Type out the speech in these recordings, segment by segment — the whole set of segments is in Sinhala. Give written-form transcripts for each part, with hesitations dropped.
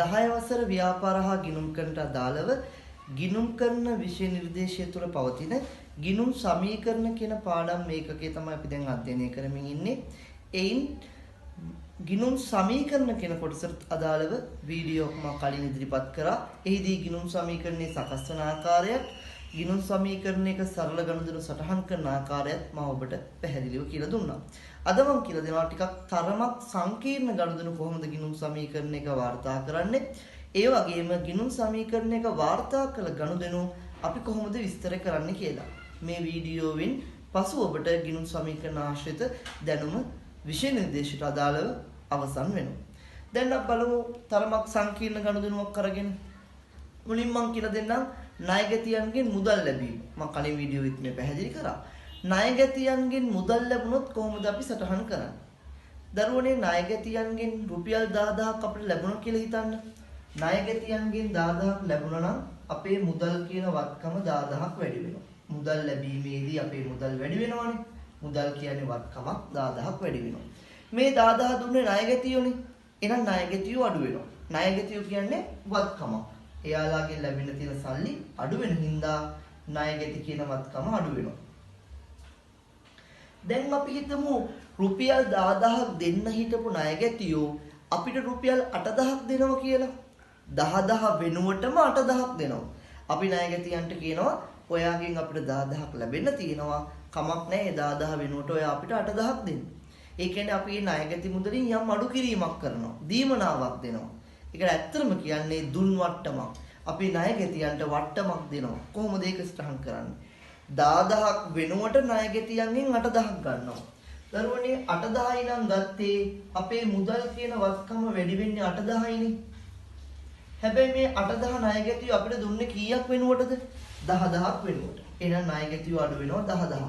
10 වසර ව්‍යාපාර හා ගිණුම් කරනට අදාළව ගිණුම් කරන විෂය නිර්දේශය තුළ පවතින ගිණුම් සමීකරණ කියන පාඩම් මේකකේ තමයි අපි දැන් අධ්‍යයනය කරමින් ඉන්නේ. එයින් ගිණුම් සමීකරණ කියන කොටසට අදාළව වීඩියෝ එකක් මම කලින් ඉදිරිපත් කරා. එහිදී ගිණුම් සමීකරණයේ සකස් වන ආකාරයත් ගිණුම් සමීකරණයක සරල ගනුදෙනු සටහන් කරන ආකාරයත් මම ඔබට පැහැදිලිව කියලා දුන්නා. අද මම කියලා දෙනවා ටිකක් තරමක් සංකීර්ණ ගනුදෙනු කොහොමද ගිණුම් සමීකරණයක වාර්තා කරන්නේ. ඒ වගේම ගිණුම් සමීකරණයක වාර්තා කළ ගනුදෙනු අපි කොහොමද විස්තර කරන්නේ කියලා. මේ වීඩියෝවෙන් පසු ඔබට ගිණුම් සමීකරණ ආශ්‍රිත දැනුම විෂය නිර්දේශයට අදාළව අවසන් වෙනවා. දැන් අපි බලමු තරමක් සංකීර්ණ ගනුදෙනුවක් කරගෙන. මුලින්ම මම කියලා දෙන්නම් ණයගැතියන්ගෙන් මුදල් ලැබීම. මම කලින් වීඩියෝෙත් මේ පැහැදිලි කරා. ණයගැතියන්ගෙන් මුදල් ලැබුණොත් කොහොමද අපි සටහන් කරන්නේ? දරුවනේ ණයගැතියන්ගෙන් රුපියල් 10000ක් අපිට ලැබුණා කියලා හිතන්න. ණයගැතියන්ගෙන් 10000ක් ලැබුණා නම් අපේ මුදල් කියන වත්කම 10000ක් වැඩි වෙනවා. මුදල් ලැබීමේදී අපේ මුදල් වැඩි වෙනවනේ. මුදල් කියන්නේ වත්කමක් 10000ක් වැඩි වෙනවා. මේ 10000 දුන්නේ ණයගැතියෝනේ. එහෙනම් ණයගැතියෝ අඩු වෙනවා. ණයගැතියෝ කියන්නේ වත්කමක්. එයාලාගෙන් ලැබෙන තියෙන සල්ලි අඩු වෙන හින්දා ණයගැති කියන වත්කම අඩු වෙනවා. දැන් අපි හිතමු රුපියල් 10000ක් දෙන්න හිටපු ණයගැතියෝ අපිට රුපියල් 8000ක් දෙනවා කියලා. 10000 වෙනුවටම 8000ක් දෙනවා. අපි ණයගැතියන්ට කියනවා ඔයාගෙන් අපිට 10000ක් ලැබෙන්න තියෙනවා. කමක් නැහැ 10000 වෙනුවට ඔයා අපිට 8000ක් දෙන්න. ඒ කියන්නේ අපි මේ ණයගැති මුදලින් යම් අඩු කිරීමක් කරනවා. දීමනාවක් දෙනවා. ඒක ඇත්තටම කියන්නේ දුන් වට්ටමක්. අපි ණයගැතියන්ට වට්ටමක් දෙනවා. කොහොමද ඒක සටහන් කරන්නේ? 10000ක් වෙනුවට ණයගැතියන්ගෙන් 8000ක් ගන්නවා. දරුවනේ 8000යි නම් ගත්තේ අපේ මුදල් කියන වත්කම වැඩි වෙන්නේ 8000යිනේ. හැබැයි මේ 8000 ණයගැතියෝ අපිට දුන්නේ කීයක් වෙනුවටද? 10000ක් වෙනුවට. එහෙනම් ණයගැතියෝ අඩු වෙනවා 10000ක්.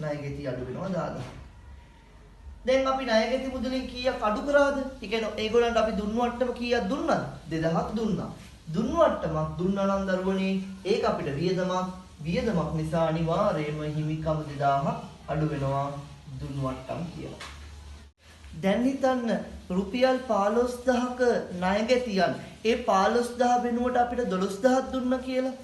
ණයගැතිය අඩු වෙනවා 10000ක්. දැන් අපි ණයගැති මුදලින් කීයක් අඩු කරාද? ඒ කියන්නේ ඒගොල්ලන්ට අපි දුන්නු වට්ටම කීයක් දුන්නාද? 2000ක් දුන්නා. දුන්නු වට්ටමක් දුන්නා නම් දරුවනේ ඒක අපිට වියදමක් නිසා අනිවාර්යයෙන්ම හිමිකම් 2000ක් අඩු වෙනවා දුන්නු වට්ටම් කියලා. දැන් හිතන්න රුපියල් 15000ක ණයගැතියන් ඒ 15000 වෙනුවට අපිට 12000ක් දුන්නා කියලා.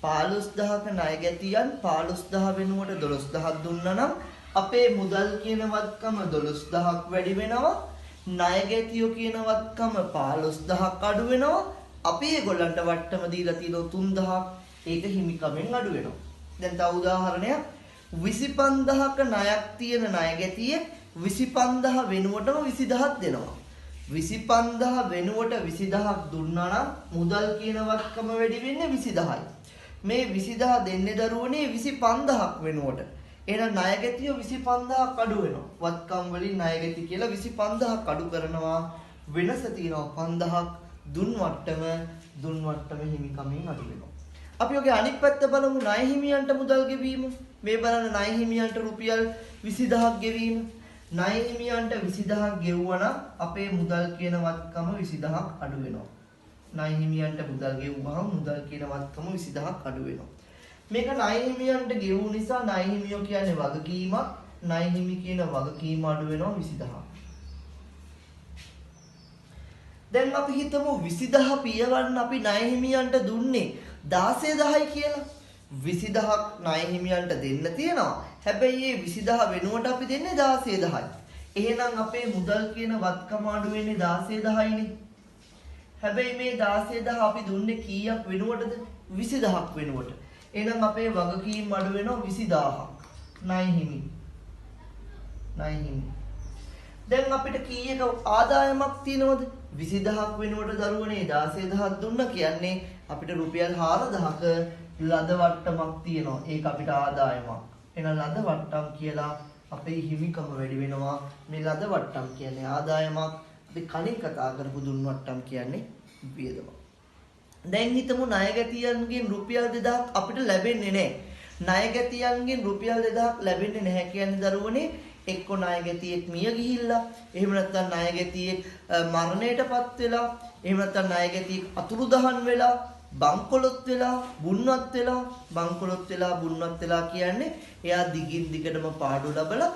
15000ක ණයගැතියන් 15000 වෙනුවට 12000ක් දුන්නා නම් අපේ මුදල් කියන වත්කම 12000ක් වැඩි වෙනවා. ණයගැතියෝ කියන වත්කම 15000ක් අඩු වෙනවා. අපි ඒගොල්ලන්ට වට්ටම දීලා තියෙනවා 3000ක්. ඒක හිමිකමෙන් අඩු වෙනවා. දැන් තව උදාහරණයක් 25000ක ණයක් තියෙන ණයගැතියෙක් 25000 වෙනුවටම 20000ක් දෙනවා. 25000 වෙනුවට 20000ක් දුන්නා නම් මුදල් කියන වත්කම වැඩි වෙන්නේ 20000යි. මේ 20000 දෙන්නේ දරුවනේ 25000ක් වෙනුවට. එහෙනම් ණයගැතියෝ 25000ක් අඩු වෙනවා. වත්කම් වලින් ණයගැති කියලා 25000ක් අඩු කරනවා. වෙනස තියෙනවා 5000ක්. දුන් වට්ටම හිමිකමින් අඩු වෙනවා. අපි ඔගේ අනිත් පැත්ත බලමු ණය හිමියන්ට මුදල් ගෙවීම. මේ බලන්න ණය හිමියන්ට රුපියල් 20000ක් ගෙවීම. ණය හිමියන්ට 20000ක් ගෙවුවා අපේ මුදල් කියන වත්කම 20000ක් අඩු වෙනවා. ණය හිමියන්ට මුදල් ගෙවුවහම මුදල් කියන වත්කම 20000ක් අඩු වෙනවා. මේක ණය හිමියන්ට ගෙවු නිසා ණය හිමියෝ කියන්නේ වගකීමක්. ණය හිමි කියන වගකීම අඩු වෙනවා 20000ක්. දැන් අපි හිතමු 20000 පියවන්න අපි ණය හිමියන්ට දුන්නේ 16000යි කියලා. 20000ක් ණය හිමියන්ට දෙන්න තියෙනවා. හැබැයි මේ 20000 වෙනුවට අපි දෙන්නේ 16000යි. එහෙනම් අපේ මුදල් කියන වත්කම අඩු වෙන්නේ 16000යිනේ. හැබැයි මේ 16000 අපි දුන්නේ කීයක් වෙනුවටද? 20000ක් වෙනුවට. එහෙනම් අපේ වගකීම් අඩු වෙනවා 20000ක්. ණය හිමි. දැන් අපිට කීයක ආදායමක් තියෙනවද? 20000ක් වෙනුවට දරුවනේ 16000ක් දුන්නා කියන්නේ අපිට රුපියල් 4000ක ලද වට්ටමක් තියෙනවා. ඒක අපිට ආදායමක්. එහෙනම් ලද වට්ටම් කියලා අපේ හිමිකම වැඩි වෙනවා. මේ ලද වට්ටම් කියන්නේ ආදායමක්. අපි කලින් කතා කරපු දුන් වට්ටම් කියන්නේ වියදමක්. දැන් හිතමු ණයගැතියන්ගෙන් රුපියල් 2000ක් අපිට ලැබෙන්නේ නැහැ. ණයගැතියන්ගෙන් රුපියල් 2000ක් ලැබෙන්නේ නැහැ කියන්නේ දරුවනේ එක්ක ණයගැතියෙක් මිය ගිහිල්ලා, එහෙම නැත්නම් ණයගැතියෙක් මරණයටපත් වෙලා, එහෙම නැත්නම් ණයගැතියෙක් අතුරුදහන් වෙලා, බංකොලොත් වෙලා, බුන්වත් වෙලා කියන්නේ එයා දිගින් දිගටම පාඩු ලැබලා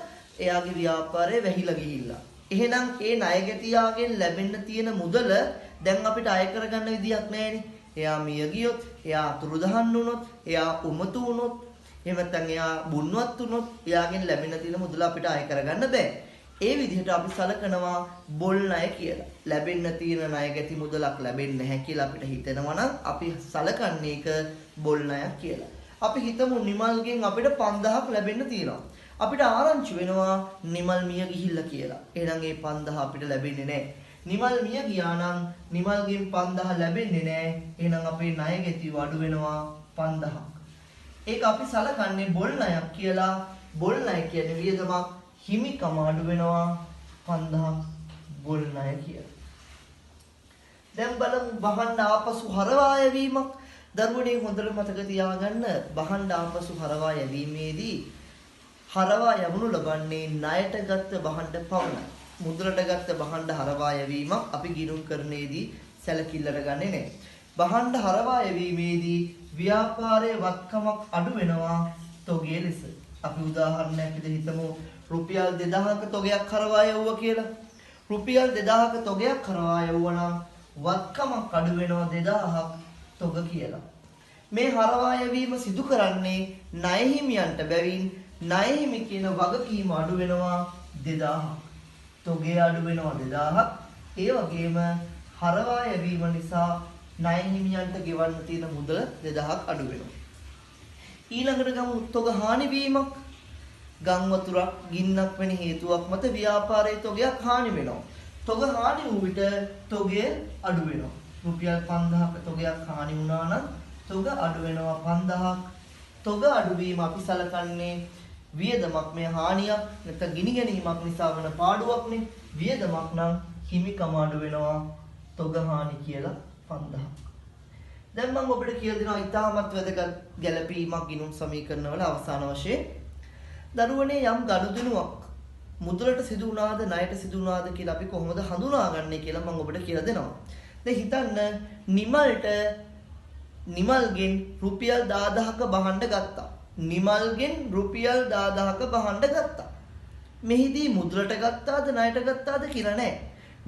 එයාගේ ව්‍යාපාරය වැහිලා ගිහිල්ලා. එහෙනම් ඒ ණයගැතියාගෙන් ලැබෙන්න තියෙන මුදල දැන් අපිට අය කරගන්න විදියක් නැහැනේ. එයා මිය ගියොත්, එයා අතුරුදහන් වුණොත්, එයා උමතු වුණොත්, එහෙම නැත්නම් එයා බුන්වත් වුණොත්, එයාගෙන් ලැබෙන තියෙන මුදල අපිට අය කරගන්න බෑ. ඒ විදිහට අපි සලකනවා බොල් ණය කියලා. ලැබෙන්න තියෙන ණය ගැති මුදලක් ලැබෙන්නේ නැහැ කියලා අපිට හිතෙනවා නම් අපි සලකන්නේ ඒක බොල් ණයක් කියලා. අපි හිතමු නිමල්ගෙන් අපිට 5000ක් ලැබෙන්න තියෙනවා. අපිට ආරංචි වෙනවා නිමල් මිය ගිහිල්ලා කියලා. එහෙනම් ඒ 5000 අපිට ලැබෙන්නේ නැහැ. නිමල් මිය ගියා නම් නිමල්ගෙන් 5000 ලැබෙන්නේ නැහැ. එහෙනම් අපේ ණය ගැතිව අඩු වෙනවා 5000ක්. ඒක අපි සලකන්නේ බොල් ණයක් කියලා. බොල් ණය කියන්නේ වියදමක් හිමිකම අඩු වෙනවා 5000ක් බොල් ණය කියලා. දැන් බලමු බහන්න ආපසු හරවා යැවීමක්. දරුවනේ හොඳට මතක තියාගන්න බහන්න ආපසු හරවා යැවීමේදී හරවා යවනු ලබන්නේ ණයට ගත්ත බහන්න පමණයි. මුදලට ගත්ත බහන්න හරවා යැවීමක් අපි ගිණුම් කරන්නේදී සැලකිල්ලට ගන්නේ නැහැ. බහන්න හරවා යැවීමේදී ව්‍යාපාරයේ වත්කමක් අඩු වෙනවා තොගේ ලෙස. අපි උදාහරණයක් විදිහට හිතමු රුපියල් 2000ක තොගයක් හරවා යවුවා කියලා. රුපියල් 2000ක තොගයක් හරවා යවුවා නම් වත්කමක් අඩු වෙනවා 2000ක් තොග කියලා. මේ හරවා යැවීම සිදු කරන්නේ ණය හිමියන්ට බැවින් ණය හිමි කියන වගකීම අඩු වෙනවා 2000ක්. තොගේ අඩු වෙනවා 2000ක්. ඒ වගේම හරවා යැවීම නිසා ණය හිමියන්ට ගෙවන්න තියෙන මුදල 2000ක් අඩු වෙනවා. ඊළඟට ගමු තොග හානි වීමක්. ගම් වතුරක් ගින්නක් වෙන හේතුවක් මත ව්‍යාපාරයේ තොගයක් හානි වෙනවා. තොග හානි වූ විට තොගය අඩු වෙනවා. රුපියල් 5000ක තොගයක් හානි වුණා නම් තොග අඩු වෙනවා 5000ක්. තොග අඩු වීම අපි සලකන්නේ වියදමක් මේ හානියක් නැත්නම් ගිනි ගැනීමක් නිසා වන පාඩුවක්නේ. වියදමක් නම් හිමිකම අඩු වෙනවා තොග හානි කියලා 5000ක්. දැන් මම ඔබට කියලා දෙනවා ඉතාමත් වැදගත් ගැළපීමක් ගිණුම් සමීකරණ වල අවසාන වශයෙන්. දරුවනේ යම් ගනුදෙනුවක් මුදලට සිදු වුණාද ණයට සිදු වුණාද කියලා අපි කොහොමද හඳුනාගන්නේ කියලා මම ඔබට කියලා දෙනවා. දැන් හිතන්න නිමල්ගෙන් රුපියල් 10000ක බහන්න ගත්තා. නිමල්ගෙන් රුපියල් 10000ක බහන්න ගත්තා. මෙහිදී මුදලට ගත්තාද ණයට ගත්තාද කියලා නැහැ.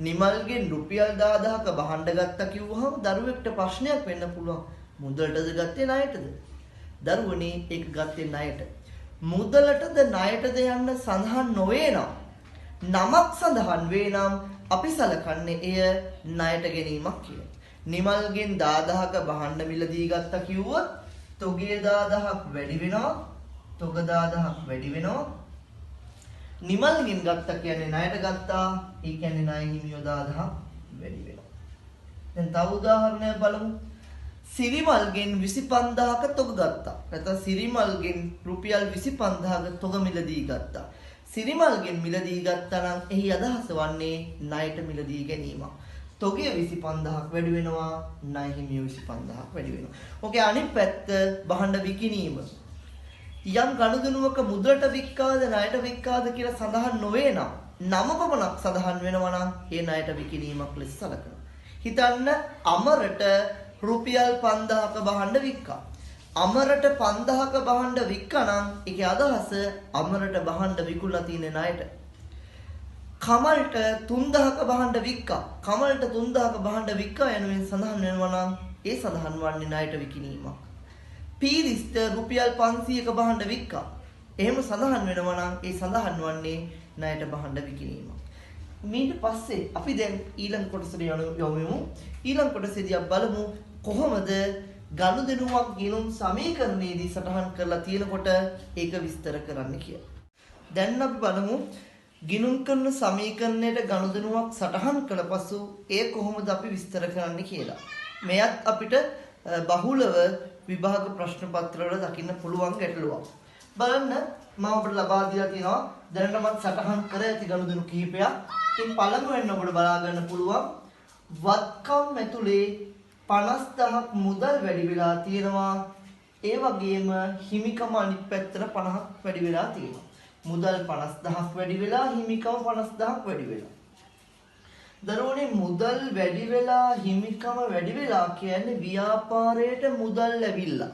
නිමල්ගෙන් රුපියල් 10000ක බහන්න ගත්තා කිව්වහම දරුවෙක්ට ප්‍රශ්නයක් වෙන්න පුළුවන්. මුදලටද ගත්තේ ණයටද? දරුවනේ ඒක ගත්තේ ණයට. මුදලටද ණයටද යන්න සඳහන් නොවේ නම් නමක් සඳහන් වේ නම් අපි සලකන්නේ එය ණයට ගැනීමක් කියලා. නිමල්ගෙන් 10000ක බහන්න මිලදී ගත්තා කිව්වොත් තොගේ 10000ක් වැඩි වෙනවා. තොග 10000ක් වැඩි වෙනවා. නිමල්ගෙන් ගත්තා කියන්නේ ණයට ගත්තා. ඒ කියන්නේ ණය හිමියෝ 10000ක් වැඩි වෙනවා. දැන් තව උදාහරණයක් බලමු. සිරිමල්ගෙන් 25000ක තොග ගත්තා. නැත්නම් සිරිමල්ගෙන් රුපියල් 25000ක තොග මිලදී ගත්තා. සිරිමල්ගෙන් මිලදී ගත්තා නම් එහි අදහස වන්නේ ණයට මිලදී ගැනීමක්. තොගය 25000ක් වැඩි වෙනවා, ණය හිමියෝ 25000ක් වැඩි වෙනවා. ඕකේ අනිත් පැත්ත බහඬ විකිණීම. යම් ගනුදෙනුවක මුදලට වික්කාද ණයට වික්කාද කියලා සඳහන් නොවේ නම් නම පමණක් සඳහන් වෙනවා නම් ඒ ණයට විකිණීමක් ලෙස සලකනවා. හිතන්න අමරට රුපියල් 5000ක බහඬ වික්කා. අමරට 5000ක බහඬ වික්කා නම් ඒකේ අදහස අමරට බහඬ විකුණලා තියෙන ණයට. කමල්ට 3000ක බහඬ වික්කා. කමල්ට 3000ක බහඬ වික්කා යනුවෙන් සඳහන් වෙනවා නම් ඒ සඳහන් වන්නේ ණයට විකිණීමක්. පීරිස්ට රුපියල් 500ක බහඬ වික්කා. එහෙම සඳහන් වෙනවා නම් ඒ සඳහන් වන්නේ ණයට බහඬ විකිණීමක්. ඊට පස්සේ අපි දැන් ඊළඟ කොටසට යමු. ඊළඟ කොටසේදී අපි බලමු කොහොමද ගනුදෙනුවක් ගිණුම් සමීකරණයේදී සටහන් කරලා තියෙනකොට ඒක විස්තර කරන්න කියලා. දැන් අපි බලමු ගිණුම් කරන සමීකරණයට ගනුදෙනුවක් සටහන් කළ පසු ඒ කොහොමද අපි විස්තර කරන්න කියලා. මෙයත් අපිට බහුලව විභාග ප්‍රශ්න පත්‍රවල දකින්න පුළුවන් ගැටලුවක්. බලන්න මම ඔබට ලබා දීලා තියෙනවා දැනටමත් සටහන් කර ඇති ගනුදෙනු කිහිපයක්. ඉතින් පළමුවෙන් ඔබට බලා ගන්න පුළුවන් වත්කම් ඇතුලේ 50000ක් මුදල් වැඩි වෙලා තියෙනවා. ඒ වගේම හිමිකම අනිත් පැත්තට 50ක් වැඩි වෙලා තියෙනවා. මුදල් 50000ක් වැඩි වෙලා හිමිකම 50000ක් වැඩි වෙලා. දරුවනේ මුදල් වැඩි වෙලා හිමිකම වැඩි වෙලා කියන්නේ ව්‍යාපාරයට මුදල් ලැබිලා.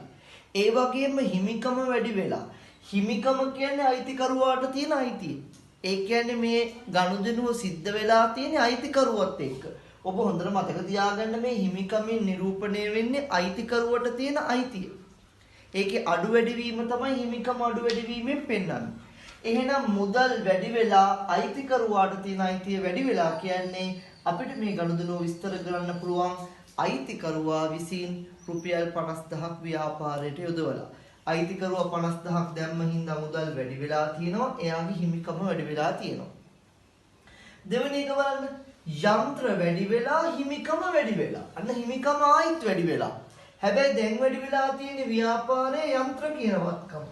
ඒ වගේම හිමිකම වැඩි වෙලා. හිමිකම කියන්නේ අයිතිකරුවාට තියෙන අයිතිය. ඒ කියන්නේ මේ ගනුදෙනුව සිද්ධ වෙලා තියෙන අයිතිකරුවත් එක්ක. ඔබ හොඳට මතක තියාගන්න මේ හිමිකමින් නිරූපණය වෙන්නේ අයිතිකරුවට තියෙන අයිතිය. ඒකේ අඩු වැඩි වීම තමයි හිමිකම අඩු වැඩි වීමෙන් පෙන්වන්නේ. එහෙනම් මුදල් වැඩි වෙලා අයිතිකරුවාට තියෙන අයිතිය වැඩි වෙලා කියන්නේ අපිට මේ ගනුදෙනුව විස්තර කරන්න පුළුවන් අයිතිකරුවා විසින් රුපියල් 50000ක් ව්‍යාපාරයට යොදවලා. අයිතිකරුවා 50000ක් දැම්ම හින්දා මුදල් වැඩි වෙලා තියෙනවා. එයාගේ හිමිකම වැඩි වෙලා තියෙනවා. දෙවෙනි එක බලන්න. යන්ත්‍ර වැඩි වෙලා හිමිකම වැඩි වෙලා. අන්න හිමිකම ආයිත් වැඩි වෙලා. හැබැයි දැන් වැඩි වෙලා තියෙන ව්‍යාපාරයේ යන්ත්‍ර කියන වත්කම.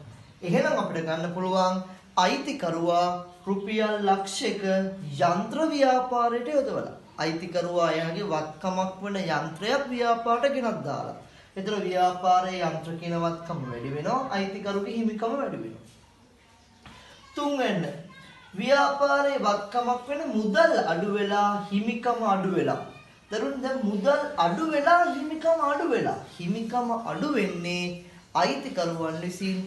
එහෙනම් අපිට ගන්න පුළුවන් අයිතිකරුවා රුපියල් ලක්ෂයක යන්ත්‍ර ව්‍යාපාරයට යොදවලා. අයිතිකරුවා එයාගේ වත්කමක් වන යන්ත්‍රයක් ව්‍යාපාරයට ගෙනත් දාලා. එතන ව්‍යාපාරයේ යන්ත්‍ර කියන වත්කම වැඩි වෙනවා. අයිතිකරුගේ හිමිකම වැඩි වෙනවා. තුන්වෙනි ව්‍යාපාරයේ වත්කමක් වෙන මුදල් අඩු වෙලා හිමිකම අඩු වෙලා. දරුවනේ දැන් මුදල් අඩු වෙලා හිමිකම අඩු වෙලා. හිමිකම අඩු වෙන්නේ අයිතිකරුවන් විසින්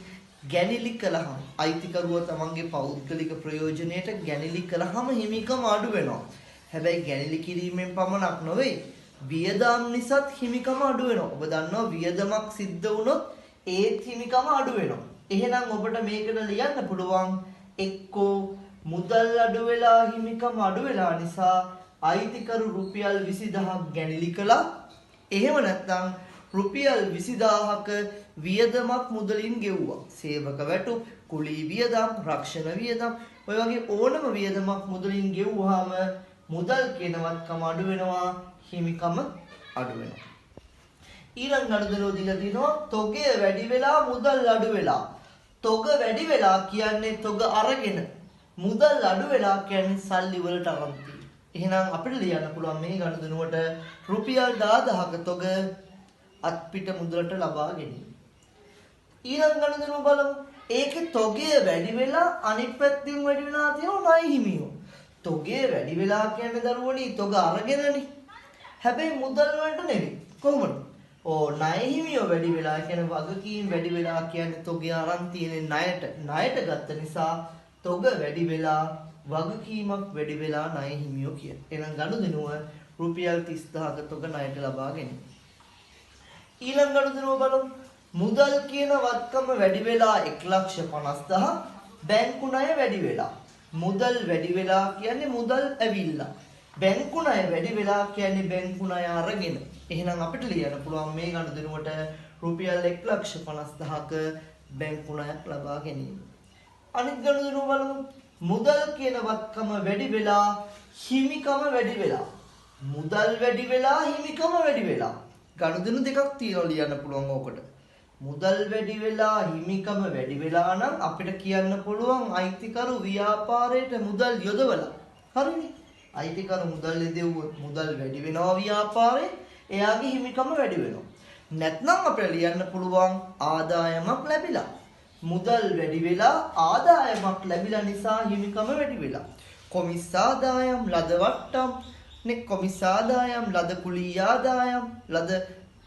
ගැනිලි කළාම. අයිතිකරුවා තමන්ගේ පෞද්ගලික ප්‍රයෝජනයට ගැනිලි කළාම හිමිකම අඩු වෙනවා. හැබැයි ගැනිලි කිරීමෙන් පමණක් නොවේ. වියදම් නිසාත් හිමිකම අඩු වෙනවා. ඔබ දන්නවා වියදමක් සිද්ධ වුණොත් ඒත් හිමිකම අඩු වෙනවා. එහෙනම් ඔබට මේකට ලියන්න පුළුවන් එක්කෝ මුදල් අඩු වෙලා හිමිකම අඩු වෙලා නිසා අයිතිකරු රුපියල් 20000ක් ගැනිලි කළා. එහෙම නැත්නම් රුපියල් 20000ක වියදමක් මුදලින් ගෙවුවා. සේවක වැටුප්, කුලී වියදම්, රක්ෂණ වියදම්, ඔය වගේ ඕනම වියදමක් මුදලින් ගෙවුවාම මුදල් කියන වත්කම අඩු වෙනවා, හිමිකම අඩු වෙනවා. ඊළඟ ගනුදෙනුව දීලා තිනවා තොගය වැඩි වෙලා මුදල් අඩු වෙලා. තොග වැඩි වෙලා කියන්නේ තොග අරගෙන. මුදල් අඩු වෙලා කියන්නේ සල්ලි වලට අරන් තියෙන. එහෙනම් අපිට ලියන්න පුළුවන් මේ ගනුදෙනුවට රුපියල් 10000ක තොග අත්පිට මුදලට ලබා ගැනීම. ඊළඟ ගනුදෙනුව බලමු. ඒකේ තොගය වැඩි වෙලා අනිත් පැත්තෙන් වැඩි වෙලා තියෙනවා ණය හිමියෝ. තොගය වැඩි වෙලා කියන්නේ දරුවනි තොග අරගෙනනේ. හැබැයි මුදල් වලට නෙවෙයි. කොහොමද? ණය හිමියෝ වැඩි වෙලා කියන්නේ වගකීම් වැඩි වෙලා කියන්නේ තොගය අරන් තියෙන ණයට ගත්ත නිසා තොග වැඩි වෙලා වගකීමක් වැඩි වෙලා ණය හිමියෝ කියන. එහෙනම් ගනුදෙනුව රුපියල් 30000ක තොග ණයට ලබා ගැනීම. ඊළඟ ගනුදෙනුව බලමු. මුදල් කියන වත්කම වැඩි වෙලා 1,50,000 බැංකු ණය වැඩි වෙලා. මුදල් වැඩි වෙලා කියන්නේ මුදල් ඇවිල්ලා. බැංකු ණය වැඩි වෙලා කියන්නේ බැංකු ණය අරගෙන. එහෙනම් අපිට ලියන්න පුළුවන් මේ ගනුදෙනුවට රුපියල් 1,50,000ක බැංකු ණයක් ලබා ගැනීම. අනිත් ගනුදෙනුව බලමු. මුදල් කියන වත්කම වැඩි වෙලා හිමිකම වැඩි වෙලා. මුදල් වැඩි වෙලා හිමිකම වැඩි වෙලා. ගනුදෙනු දෙකක් තියෙනවා ලියන්න පුළුවන් ඕකට. මුදල් වැඩි වෙලා හිමිකම වැඩි වෙලා නම් අපිට කියන්න පුළුවන් අයිතිකරු ව්‍යාපාරයට මුදල් යොදවලා. හරිනේ? අයිතිකරු මුදල් යොදවුවොත් මුදල් වැඩි වෙනවා ව්‍යාපාරේ, එයාගේ හිමිකම වැඩි වෙනවා. නැත්නම් අපිට ලියන්න පුළුවන් ආදායමක් ලැබිලා. මුදල් වැඩි වෙලා ආදායමක් ලැබිලා නිසා හිමිකම වැඩි වෙලා. කොමිස් ආදායම්, ලද වට්ටම්, කොමිස් ආදායම්, ලද කුලී ආදායම්, ලද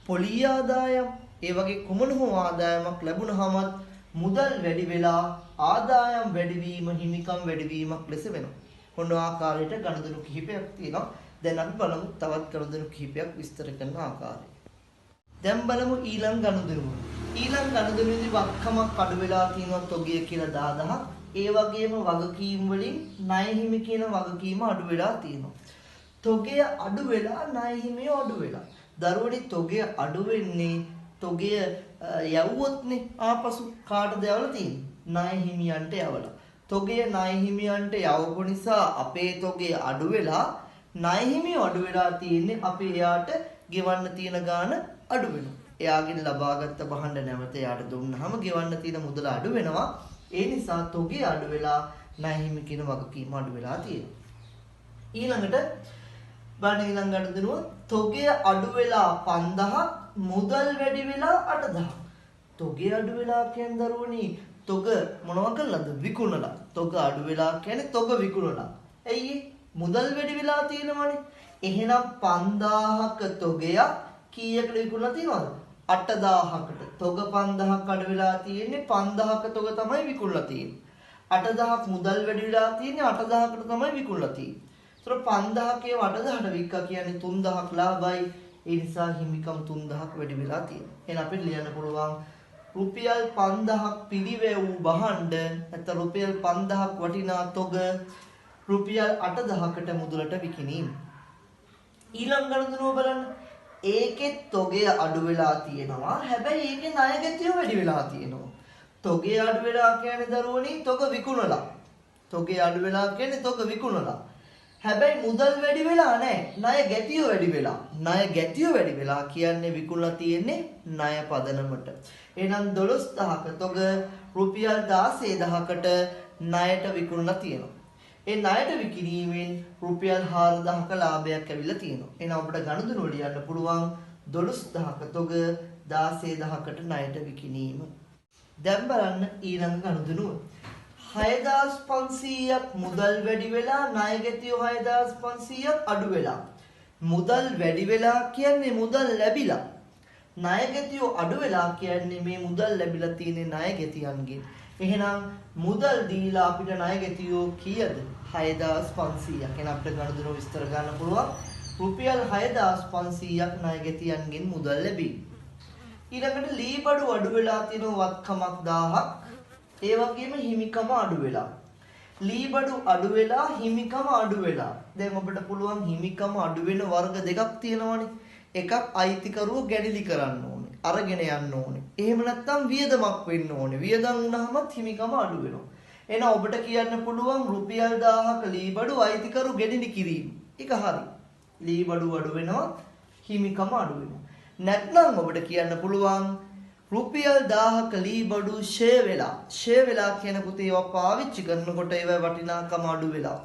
පොලී ආදායම්, ඒ වගේ කුමන හෝ ආදායමක් ලැබුණාම මුදල් වැඩි වෙලා ආදායම් වැඩිවීම හිමිකම් වැඩිවීමක් ලෙස වෙනවා. කොන ආකාරයට ගනුදෙනු කිහිපයක් තියෙනවා. දැන් අපි බලමු තවත් ගනුදෙනු කිහිපයක් විස්තර කරන ආකාරය. දැන් බලමු ඊළඟ ගනුදෙනුව. ඊළඟ ගනුදෙනුවේදී වත්කමක් අඩු වෙලා තියෙනවා තොගය කියලා 10000ක්. ඒ වගේම වගකීම් වලින් ණය හිමි කියන වගකීම අඩු වෙලා තියෙනවා. තොගය අඩු වෙලා ණය හිමිය අඩු වෙලා. දරුවනි තොගය අඩු වෙන්නේ තොගය යවුවොත්නේ ආපසු කාටද යවලා තියෙන්නේ? ණය හිමියන්ට යවලා. තොගය ණය හිමියන්ට යවපු නිසා අපේ තොගය අඩු වෙලා ණය හිමිය අඩු වෙලා තියෙන්නේ අපි එයාට ගෙවන්න තියෙන ගාණ අඩු වෙනවා. එයාගෙන් ලබාගත් භාණ්ඩ නැවත එයාට දුන්නාම ගෙවන්න තියෙන මුදල අඩු වෙනවා. ඒ නිසා තොගය අඩු වෙලා ණය හිමි කියන වගකීම අඩු වෙලා තියෙනවා. ඊළඟට බලන්න ඊළඟ ගනුදෙනුව තොගය අඩු වෙලා 5000 මුදල් වැඩි වෙලා 8000. තොගය අඩු වෙලා කියන්නේ දරුවනි තොග මොනවා කළාද? විකුණලා. තොග අඩු වෙලා කියන්නේ තොග විකුණලා. ඇයි මුදල් වැඩි වෙලා තියෙනවනේ. එහෙනම් 5000ක තොගයක් කීයකට විකුණලා තියෙනවද? 8000කට. තොග 5000ක් අඩු වෙලා තියෙන්නේ 5000ක තොග තමයි විකුණලා තියෙන්නේ. 8000ක් මුදල් වැඩි වෙලා තියෙන්නේ 8000කට තමයි විකුණලා තියෙන්නේ. ඒතර 5000 කේ 8000ට වික්කා කියන්නේ 3000ක් ලාභයි. ඒ නිසා හිමිකම් 3000ක් වැඩි වෙලා තියෙනවා. එහෙනම් අපිට ලියන්න පුළුවන් රුපියල් 5000ක් පිළිවෙව් බහඬ නැත්නම් රුපියල් 5000ක් වටිනා තොග රුපියල් 8000කට මුදලට විකිණීම. ඊළඟ ගණනුව බලන්න. ඒකේ තොගය අඩු වෙලා තියෙනවා. හැබැයි ඒකේ ණය ගැතිය වැඩි වෙලා තියෙනවා. තොගය අඩු වෙලා කියන්නේ දරුවනි තොග විකුණලා. තොගය අඩු වෙලා කියන්නේ තොග විකුණලා. හැබැයි මුදල් වැඩි වෙලා නැහැ. ණය ගැතිය වැඩි වෙලා. ණය ගැතිය වැඩි වෙලා කියන්නේ විකුණලා තියෙන්නේ ණය පදනමට. එහෙනම් 12000ක තොග රුපියල් 16000කට ණයට විකුණලා තියෙනවා. ඒ ණයට විකිණීමෙන් රුපියල් 4000ක ලාභයක් ඇවිල්ලා තියෙනවා. එහෙනම් අපිට ගණුදුන වල ලියන්න පුළුවන් 12000ක තොග 16000කට ණයට විකිණීම. දැන් බලන්න ඊළඟ ගණුදුනුව. 6500ක් මුදල් වැඩි වෙලා ණය ගැතිය 6500ක් අඩු වෙලා. මුදල් වැඩි වෙලා කියන්නේ මුදල් ලැබිලා. ණය ගැතිය අඩු වෙලා කියන්නේ මේ මුදල් ලැබිලා තියෙන ණය ගැතියන්ගෙන්. එහෙනම් මුදල් දීලා අපිට ණය ගැතිය කීයද? 6500ක්. එහෙනම් අපිට ගණුදුන විස්තර ගන්න පුළුවන්. රුපියල් 6500ක් ණය ගැතියන්ගෙන් මුදල් ලැබී. ඊළඟට ලී බඩු අඩු වෙලා තියෙන වත්කමක් 1000ක්. ඒ වගේම හිමිකම අඩු වෙලා. ලී බඩු අඩු වෙලා හිමිකම අඩු වෙලා. දැන් ඔබට පුළුවන් හිමිකම අඩු වෙන වර්ග දෙකක් තියෙනවනේ. එකක් අයිතිකරුව ගැඩිලි කරන්න ඕනේ. අරගෙන යන්න ඕනේ. එහෙම නැත්නම් වියදමක් වෙන්න ඕනේ. වියදම් වුණාමත් හිමිකම අඩු වෙනවා. එහෙනම් ඔබට කියන්න පුළුවන් රුපියල් 1000ක ලී බඩු අයිතිකරු ගැඩිලි කිරීම. ඒක හරි. ලී බඩු අඩු වෙනවා හිමිකම අඩු වෙනවා. නැත්නම් ඔබට කියන්න පුළුවන් රුපියල් 1000ක ලී බඩු ෂේ වෙලා. ෂේ වෙලා කියන පුතේ ඒවා පාවිච්චි කරනකොට ඒවා වටිනාකම අඩු වෙලා.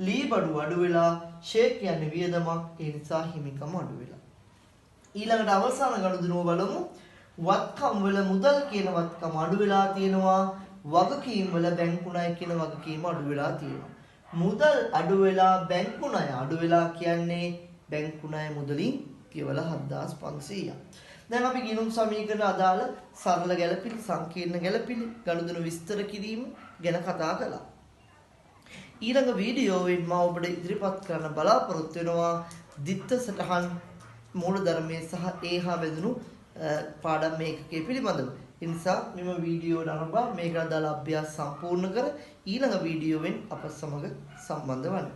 ලී බඩු අඩු වෙලා ෂේ කියන්නේ වියදමක්. ඒ නිසා හිමිකම අඩු වෙලා. ඊළඟට අවසාන ගණුදුනුව බලමු. වත්කම් වල මුදල් කියන වත්කම අඩු වෙලා තියෙනවා. වගකීම් වල බැංකු ණය කියන වගකීම අඩු වෙලා තියෙනවා. මුදල් අඩු වෙලා බැංකු ණය අඩු වෙලා කියන්නේ බැංකු ණය මුදලින් කියවල 7500ක්. දැන් අපි ගිණුම් සමීකරණ අදාළ සරල ගැළපිලි සංකීර්ණ ගැළපිලි ගණුදුන විස්තර කිරීම ගැන කතා කළා. ඊළඟ වීඩියෝවෙන් මම ඔබට ඉදිරිපත් කරන්න බලාපොරොත්තු වෙනවා දිත්ත සටහන් මූලධර්මයේ සහ ඒ හා බැඳුණු පාඩම් මේකකයේ පිළිබඳව. ඒ නිසා මෙම වීඩියෝ නරඹා මේකට අදාළ අභ්‍යාස සම්පූර්ණ කර ඊළඟ වීඩියෝවෙන් අප සමග සම්බන්ධ වන්න.